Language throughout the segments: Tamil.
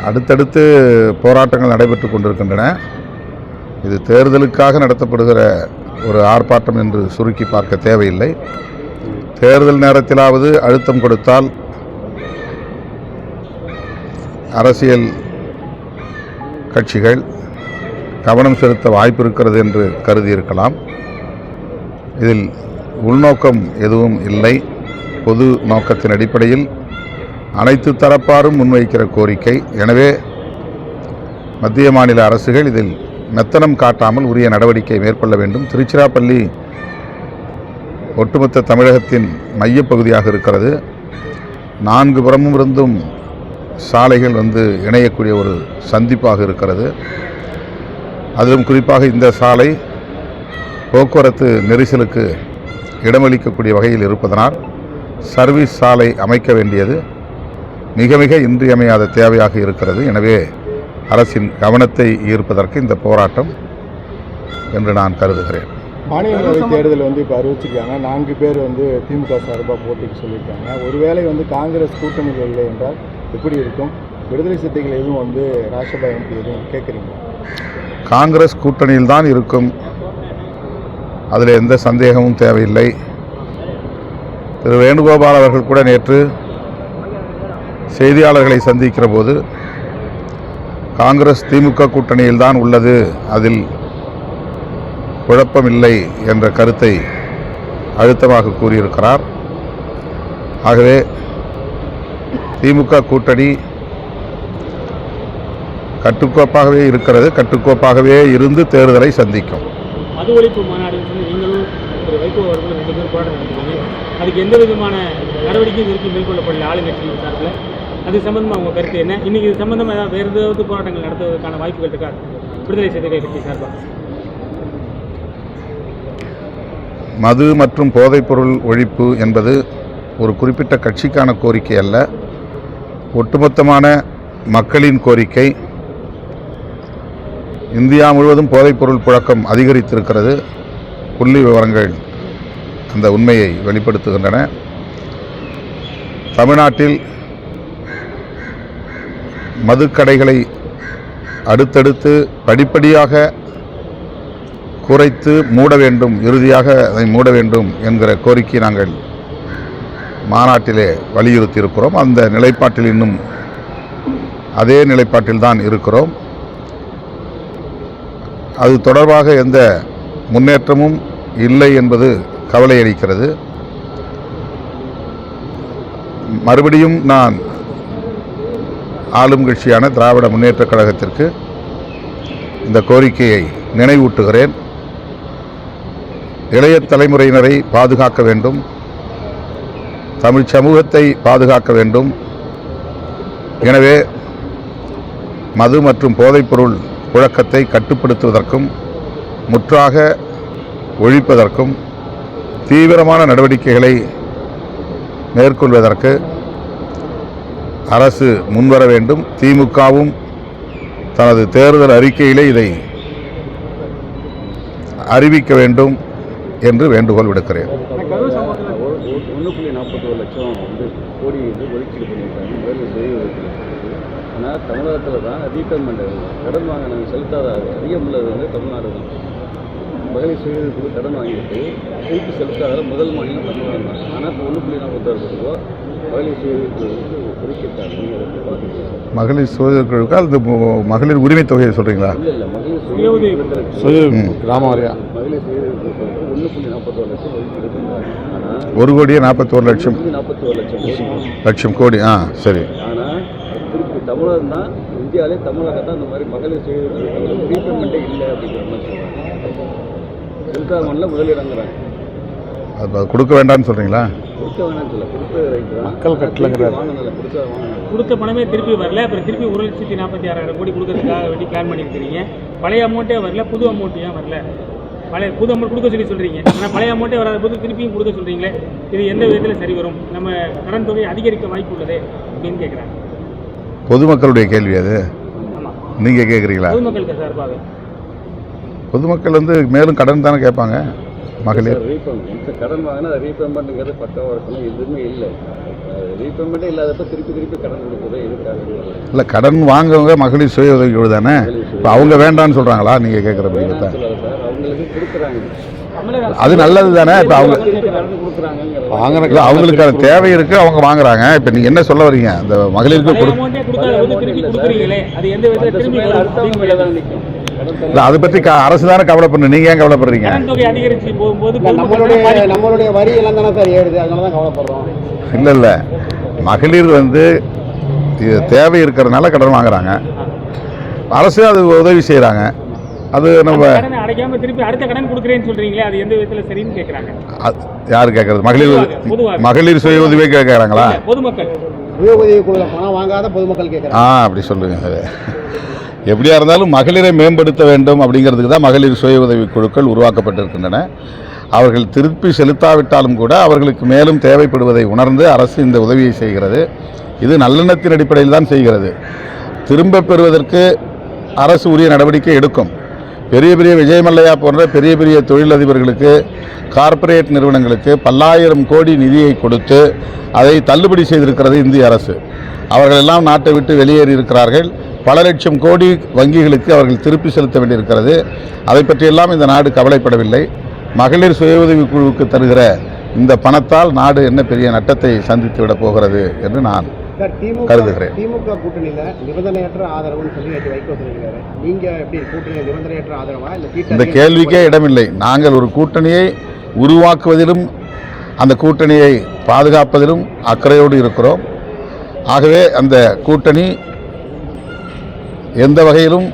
அடுத்தடுத்து போராட்டங்கள் நடைபெற்று கொண்டிருக்கின்றன. இது தேர்தலுக்காக நடத்தப்படுகிற ஒரு ஆர்ப்பாட்டம் என்று சுருக்கி பார்க்க தேவையில்லை. தேர்தல் நேரத்திலாவது அழுத்தம் கொடுத்தால் அரசியல் கட்சிகள் கவனம் செலுத்த வாய்ப்பு இருக்கிறது என்று கருதியிருக்கலாம். இதில் உள்நோக்கம் எதுவும் இல்லை. பொது நோக்கத்தின் அடிப்படையில் அனைத்து தரப்பாரும் முன்வைக்கிற கோரிக்கை. எனவே மத்திய மாநில அரசுகள் இதில் மெத்தனம் காட்டாமல் உரிய நடவடிக்கை மேற்கொள்ள வேண்டும். திருச்சிராப்பள்ளி ஒட்டுமொத்த தமிழகத்தின் மையப்பகுதியாக இருக்கிறது. 4 புறமும் இருந்தும் சாலைகள் இணையக்கூடிய ஒரு சந்திப்பாக இருக்கிறது. அதிலும் குறிப்பாக இந்த சாலை போக்குவரத்து நெரிசலுக்கு இடமளிக்கக்கூடிய வகையில் இருப்பதனால் சர்வீஸ் சாலை அமைக்க வேண்டியது மிக மிக இன்றியமையாத தேவையாக இருக்கிறது. எனவே அரசின் கவனத்தை ஈர்ப்பதற்கு இந்த போராட்டம் என்று நான் கருதுகிறேன். மாநிலங்களவை தேர்தல் இப்போ அறிவிச்சிருக்காங்க. 4 பேர் திமுக சார்பாக போட்டிக்கு சொல்லியிருக்காங்க. ஒருவேளை காங்கிரஸ் கூட்டணிகள் இல்லை என்றால் எப்படி இருக்கும்? விடுதலை சிறுத்தைகள் எதுவும் ராஜ்யசபா எம்பி எதுவும் கேட்குறீங்களா? காங்கிரஸ் கூட்டணியில் தான் இருக்கும், அதில் எந்த சந்தேகமும் தேவையில்லை. திரு வேணுகோபால் அவர்கள் கூட நேற்று செய்தியாளர்களை சந்திக்கிற போது காங்கிரஸ் திமுக கூட்டணியில் தான் உள்ளது, அதில் குழப்பமில்லை என்ற கருத்தை அழுத்தமாக கூறியிருக்கிறார். ஆகவே திமுக கூட்டணி கட்டுக்கோப்பாகவே இருக்கிறது, கட்டுக்கோப்பாகவே இருந்து தேர்தலை சந்திக்கும். மது ஒழிப்பு மாநாடு நீங்களும் வைகோ அவர்களும் 2 பேர் போராட்டம் நடத்துறீங்க. அதுக்கு எந்த விதமான நடவடிக்கையும் இருக்கு மேற்கொள்ளப்படல ஆளுங்கட்சியின் சார்பில். அது சம்பந்தமாக உங்கள் கருத்து என்ன? இன்னைக்கு இது சம்பந்தமாக ஏதாவது வேறு ஏதாவது போராட்டங்கள் நடத்துவதற்கான வாய்ப்புகள் இருக்கா விடுதலை சிறுத்தைகள் கட்சி சார்பாக? மது மற்றும் போதைப்பொருள் ஒழிப்பு என்பது ஒரு குறிப்பிட்ட கட்சிக்கான கோரிக்கை அல்ல, ஒட்டுமொத்தமான மக்களின் கோரிக்கை. இந்தியா முழுவதும் போதைப்பொருள் புழக்கம் அதிகரித்திருக்கிறது. புள்ளி விவரங்கள் அந்த உண்மையை வெளிப்படுத்துகின்றன. தமிழ்நாட்டில் மதுக்கடைகளை அடுத்தடுத்து படிப்படியாக குறைத்து மூட வேண்டும், இறுதியாக அதை மூட வேண்டும் என்கிற கோரிக்கை நாங்கள் மாநாட்டிலே வலியுறுத்தி இருக்கிறோம். அந்த நிலைப்பாட்டில் இன்னும் அதே நிலைப்பாட்டில் தான் இருக்கிறோம். அது தொடர்பாக எந்த முன்னேற்றமும் இல்லை என்பது கவலை அளிக்கிறது. மறுபடியும் நான் ஆளும் கட்சியான திராவிட முன்னேற்றக் கழகத்திற்கு இந்த கோரிக்கையை நினைவூட்டுகிறேன். இளைய தலைமுறையினரை பாதுகாக்க வேண்டும், தமிழ் சமூகத்தை பாதுகாக்க வேண்டும். எனவே மது மற்றும் போதைப்பொருள் புழக்கத்தை கட்டுப்படுத்துவதற்கும் முற்றாக ஒழிப்பதற்கும் தீவிரமான நடவடிக்கைகளை மேற்கொள்வதற்கு அரசு முன்வர வேண்டும். திமுகவும் தனது தேர்தல் அறிக்கையிலே இதை அறிவிக்க வேண்டும் என்று வேண்டுகோள் விடுக்கிறேன். 1.41 லட்சம் கோடி ஒதுக்கீடு பண்ணியிருக்காங்க. ஆனால் தமிழகத்தில் தான் ரீபேமெண்ட் கடன் வாங்கினாங்க, செலுத்தாத அதிகம் உள்ளது தமிழ்நாடு தான். மகளிர் சுய குழு கடன் வாங்கிட்டு திருப்பி செலுத்தாத முதல் மாநிலம் தமிழ்நாடு தான். ஆனால் இப்போ 1.46 ரூபா மகளிர் சுய குழுவுக்கு ஒதுக்கிட்டாங்க. மகளிர் சுய குழுக்கு அது மகளிர் உரிமை தொகையை சொல்கிறீங்களா? இல்லை, மகளிர் சுய கிராம வாரியா மகளிர் சுய குழுக்கு 1.41 லட்சம் ஒதுக்கீடு பண்ணாங்க. ஆனால் 1,41,00,000 லட்சம் கோடி. சரி. ஆனால் திருப்பி தமிழகம் தான், இந்தியாவிலே தமிழகம் தான் இந்த மாதிரி மகளிர் சுய ரீபேமெண்ட்டே இல்லை அப்படிங்கிற மாதிரி சொல்கிறாங்க. செலுத்தாத மண்ணில் முதலிடங்கிறாங்க. அது கொடுக்க வேண்டாம்னு சொல்கிறீங்களா? கொடுக்க வேணாம்னு சொல்ல, கொடுத்த ரைட்டு தான். மக்கள் கட்டலங்கிறார். வாங்கினதில்ல, கொடுத்த பணமே திருப்பி வரல. அப்புறம் திருப்பி 1,46,000 கோடி கொடுக்கறதுக்காக வேண்டி பிளான் பண்ணியிருக்கிறீங்க. பழைய அமௌண்ட்டே வரல, புது அமௌண்ட் ஏன் வரல? புது அமௌண்ட் கொடுக்க சொல்கிறீங்க, ஆனால் பழைய அமௌண்ட்டே வராத போது திருப்பியும் கொடுக்க சொல்கிறீங்களே, இது எந்த விதத்தில் சரி வரும்? நம்ம கடன் தொகை அதிகரிக்க வாய்ப்பு உள்ளதே அப்படின்னு கேட்குறாங்க. பொதுமக்களுடைய கேள்வி அது. ஆமாம், நீங்கள் கேட்குறீங்களா? பொதுமக்களுக்கு சார்பாக பொதுமக்கள் மேலும் கடன் தானே கேட்பாங்க. மகளிர் ரீபேமெண்ட் கடன் வாங்கினா ரீபேமெண்ட்டுங்கிறது பக்கம் இருக்கணும், எதுவுமே இல்லை. ரீபேமெண்ட்டே இல்லாதப்ப திருப்பி கடன் கொடுக்குறது எதுக்காக? இல்லை, கடன் வாங்குவங்க மகளிர் சுய உதவி குழு தானே. இப்போ அவங்க வேண்டான்னு சொல்கிறாங்களா நீங்கள் கேட்குற படிக்கத்தை? சொல்லலை சார், அவங்களுக்கு கொடுக்குறாங்க. அது நல்லது தானே. இப்போ அவங்க கடன் கொடுக்குறாங்க வாங்குற அவங்களுக்கான தேவை இருக்குது, அவங்க வாங்குறாங்க. இப்போ நீங்கள் என்ன சொல்ல வரீங்க? அந்த மகளிருக்கு பழைய அமௌண்ட்டே கொடுக்காத போது திருப்பி கொடுக்குறீங்களே, அது எந்த விதத்தில் திரும்பி வரும் அடுத்தவங்க மேலே தான் நிற்கும். இல்லை, அதை பற்றி அரசு தானே கவலைப்படணும். நீங்கள் ஏன் கவலைப்படுறீங்க? கடன் தொகை அதிகரிச்சு போகும்போது நம்மளுடைய வரி எல்லாம் தானே சார் ஏறுது, அதனால தான் கவலைப்படுறோம். இல்லை, மகளிர் இது தேவை இருக்கிறதுனால கடன் வாங்குறாங்க. அரசு அது உதவி செய்கிறாங்க. அது நம்ம கடனை அடைக்காம திருப்பி அடுத்த கடன் கொடுக்குறேன்னு சொல்றீங்களே, அது எந்த விதத்தில் சரின்னு கேட்குறாங்க. யார் கேட்கறது? பொதுவாக மகளிர் சுய உதவியே கேட்குறாங்களா? பொதுமக்கள் சுய உதவி குழுல பணம் வாங்காத பொதுமக்கள் கேட்குறாங்க. அப்படி சொல்லுங்க. அது எப்படியா இருந்தாலும் மகளிரை மேம்படுத்த வேண்டும் அப்படிங்கிறதுக்கு தான் மகளிர் சுய உதவி குழுக்கள் உருவாக்கப்பட்டிருக்கின்றன. அவர்கள் திருப்பி செலுத்தாவிட்டாலும் கூட அவர்களுக்கு மேலும் தேவைப்படுவதை உணர்ந்து அரசு இந்த உதவியை செய்கிறது. இது நல்லெண்ணத்தின் அடிப்படையில் தான் செய்கிறது. திரும்ப பெறுவதற்கு அரசு உரிய நடவடிக்கை எடுக்கும். பெரிய பெரிய விஜயமல்லையா போன்ற பெரிய பெரிய தொழிலதிபர்களுக்கு, கார்ப்பரேட் நிறுவனங்களுக்கு பல்லாயிரம் கோடி நிதியை கொடுத்து அதை தள்ளுபடி செய்திருக்கிறது இந்திய அரசு. அவர்கள் எல்லாம் நாட்டை விட்டு வெளியேறி இருக்கிறார்கள். பல லட்சம் கோடி வங்கிகளுக்கு அவர்கள் திருப்பி செலுத்த வேண்டியிருக்கிறது. அதை பற்றியெல்லாம் இந்த நாடு கவலைப்படவில்லை. மகளிர் சுய உதவி குழுவுக்கு தருகிற இந்த பணத்தால் நாடு என்ன பெரிய நட்டத்தை சந்தித்து விட போகிறது என்று நான் கருதுகிறேன். திமுக கூட்டணியில நிபந்தனையற்ற ஆதரவுன்னு சொல்லி வைகோ சொல்லியிருக்காரு. நீங்க எப்படி கூட்டணி நிபந்தனையற்ற ஆதரவா இல்ல? இந்த கேள்விக்கே இடமில்லை. நாங்கள் ஒரு கூட்டணியை உருவாக்குவதிலும் அந்த கூட்டணியை பாதுகாப்பதிலும் அக்கறையோடு இருக்கிறோம். ஆகவே அந்த கூட்டணி எந்த வகையிலும்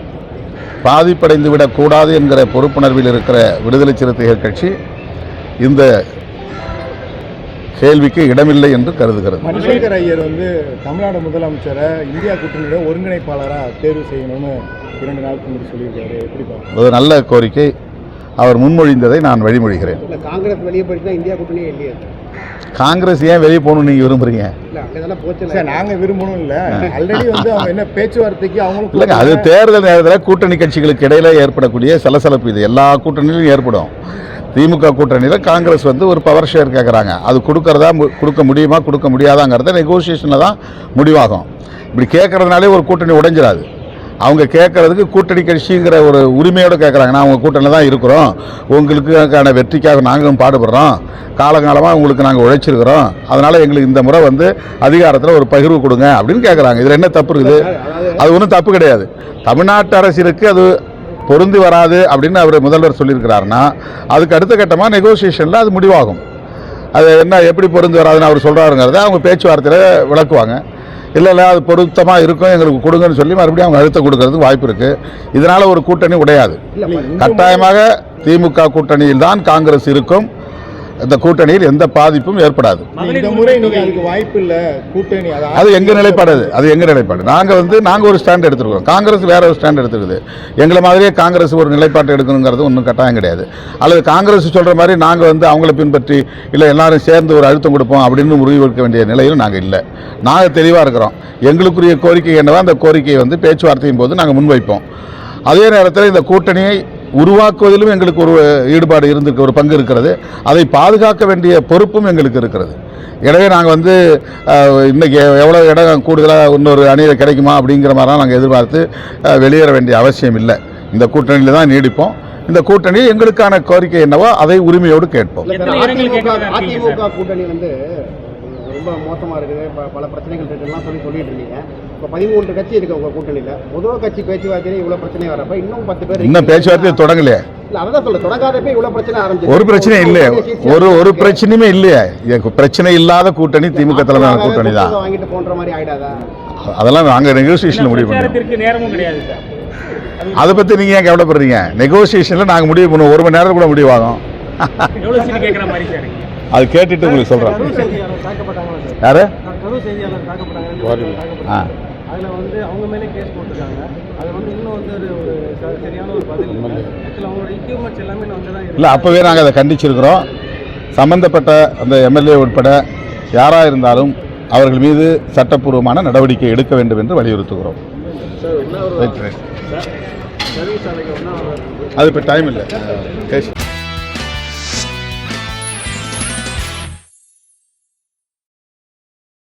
பாதிப்படைந்து விடக்கூடாது என்கிற பொறுப்புணர்வில் இருக்கிற விடுதலை சிறுத்தைகள் கட்சி இந்த கேள்விக்கு இடமில்லை என்று கருதுகிறது. மணிசேகர் ஐயர் தமிழ்நாடு முதலமைச்சரை இந்தியா கூட்டணியோட ஒருங்கிணைப்பாளராக தேர்வு செய்யணும்னு 2 நாளுக்கு முன்னாடி சொல்லியிருக்காரு. எப்படி ஒரு நல்ல கோரிக்கை. அவர் முன்மொழிந்ததை நான் வழிமொழிகிறேன். காங்கிரஸ் வெளியே போயிட்டு இந்தியா கூட்டணியே இல்லையே. காங்கிரஸ் ஏன் வெளியே போகணும்னு நீங்கள் விரும்புறீங்க? நாங்கள் விரும்பணும் இல்லை, ஆல்ரெடி அவங்க என்ன பேச்சுவார்த்தைக்கு அவங்களுக்கு இல்லைங்க. அது தேர்தல் நேரத்தில் கூட்டணி கட்சிகளுக்கு இடையில ஏற்படக்கூடிய சலசலப்பு. இது எல்லா கூட்டணியிலும் ஏற்படும். திமுக கூட்டணியில் காங்கிரஸ் ஒரு பவர் ஷேர் கேட்குறாங்க. அது கொடுக்க முடியுமா கொடுக்க முடியாதாங்கிறத நெகோசியேஷனில் தான் முடிவாகும். இப்படி கேட்கறதுனாலே ஒரு கூட்டணி உடைஞ்சிடாது. அவங்க கேட்கறதுக்கு கூட்டணி கட்சிங்கிற ஒரு உரிமையோடு கேட்குறாங்க. நான் உங்கள் கூட்டணியில் தான் இருக்கிறோம், உங்களுக்கான வெற்றிக்காக நாங்களும் பாடுபடுறோம், காலகாலமாக உங்களுக்கு நாங்கள் உழைச்சிருக்கிறோம், அதனால் எங்களுக்கு இந்த முறை அதிகாரத்தில் ஒரு பகிர்வு கொடுங்க அப்படின்னு கேட்குறாங்க. இதில் என்ன தப்பு இருக்குது? அது ஒன்றும் தப்பு கிடையாது. தமிழ்நாட்டு அரசிற்கு அது பொருந்தி வராது அப்படின்னு அவர் முதல்வர் சொல்லியிருக்கிறாருன்னா அதுக்கு அடுத்த கட்டமாக நெகோசியேஷனில் அது முடிவாகும். அது என்ன எப்படி பொருந்தி வராதுன்னு அவர் சொல்கிறாருங்கிறத அவங்க பேச்சுவார்த்தையில் விளக்குவாங்க. இல்லை அது பொருத்தமாக இருக்கும், எங்களுக்கு கொடுங்கன்னு சொல்லி மறுபடியும் அவங்க அழுத்தம் கொடுக்கறதுக்கு வாய்ப்பு இருக்குது. இதனால் ஒரு கூட்டணி உடையாது. கட்டாயமாக திமுக கூட்டணியில் தான் காங்கிரஸ் இருக்கும். இந்த கூட்டணியில் எந்த பாதிப்பும் ஏற்படாது. இந்த முறை அதுக்கு வாய்ப்பு இல்லை கூட்டணி. அது எங்கள் நிலைப்பாடு. அது எங்கள் நிலைப்பாடு. நாங்கள் ஒரு ஸ்டாண்ட் எடுத்துருக்கோம். காங்கிரஸ் வேற ஒரு ஸ்டாண்ட் எடுத்துருக்குது. எங்களை மாதிரியே காங்கிரஸ் ஒரு நிலைப்பாட்டை எடுக்கணுங்கிறது ஒன்றும் கட்டாயம் கிடையாது. அல்லது காங்கிரஸ் சொல்கிற மாதிரி நாங்கள் அவங்கள பின்பற்றி இல்லை எல்லாரும் சேர்ந்து ஒரு அழுத்தம் கொடுப்போம் அப்படின்னு முடிவெடுக்க வேண்டிய நிலையிலும் நாங்கள் இல்லை. நாங்கள் தெளிவாக இருக்கிறோம். எங்களுக்குரிய கோரிக்கை என்னவோ அந்த கோரிக்கையை பேச்சுவார்த்தையின் போது நாங்கள் முன்வைப்போம். அதே நேரத்தில் இந்த கூட்டணியை உருவாக்குவதிலும் எங்களுக்கு ஒரு ஈடுபாடு இருந்திருக்கு, ஒரு பங்கு இருக்கிறது. அதை பாதுகாக்க வேண்டிய பொறுப்பும் எங்களுக்கு இருக்கிறது. எனவே நாங்கள் இன்றைக்கி எவ்வளோ இடம் கூடுதலாக இன்னொரு அணியில் கிடைக்குமா அப்படிங்கிற மாதிரிலாம் நாங்கள் எதிர்பார்த்து வெளியேற வேண்டிய அவசியம் இல்லை. இந்த கூட்டணியில் தான் நீடிப்போம். இந்த கூட்டணி எங்களுக்கான கோரிக்கை என்னவோ அதை உரிமையோடு கேட்போம். அதிமுக கூட்டணி ரொம்ப மோசமாக இருக்குது, பல பிரச்சனைகள் இருக்குலாம் சொல்லிட்டு இருந்தீங்க. இப்போ 13 கட்சி இருக்குது உங்கள் கூட்டணியில். முதல் கட்சி பேச்சுவார்த்தையில இவ்வளோ பிரச்சனை வரப்ப இன்னும் 10 பேர் இன்னும் பேச்சுவார்த்தையை தொடங்கலையே. இல்லை அதான் சொல்ல தொடங்காதப்ப இவ்வளோ பிரச்சனை ஆரம்பிச்சு. ஒரு பிரச்சனையும் இல்லையே, ஒரு பிரச்சனையுமே இல்லையே. பிரச்சனை இல்லாத கூட்டணி திமுக தலைமையான கூட்டணி தான். வாங்கிட்டு போன்ற மாதிரி ஆயிடாதா? அதெல்லாம் நாங்கள் நெகோசியேஷன் முடிவு பண்ணுவோம். நேரமும் கிடையாது சார். அதை பற்றி நீங்கள் ஏன் கவலைப்படுறீங்க? நெகோசியேஷனில் நாங்கள் முடிவு பண்ணுவோம். 1 மணி நேரம் கூட முடிவாகும். அது கேட்டுட்டு உங்களுக்கு சொல்கிறேன். யாரு? அதில் அவங்க மேலே கேஸ் போட்டிருக்காங்க. அது இன்னும் ஒரு சரியான ஒரு பதில் அவங்களோட எக்யூப்மெண்ட்ஸ் எல்லாமே இல்லை. அப்போவே நாங்கள் அதை கண்டிச்சிருக்கிறோம். சம்பந்தப்பட்ட அந்த எம்எல்ஏ உட்பட யாராக இருந்தாலும் அவர்கள் மீது சட்டப்பூர்வமான நடவடிக்கை எடுக்க வேண்டும் என்று வலியுறுத்துகிறோம். அது இப்போ டைம் இல்லை.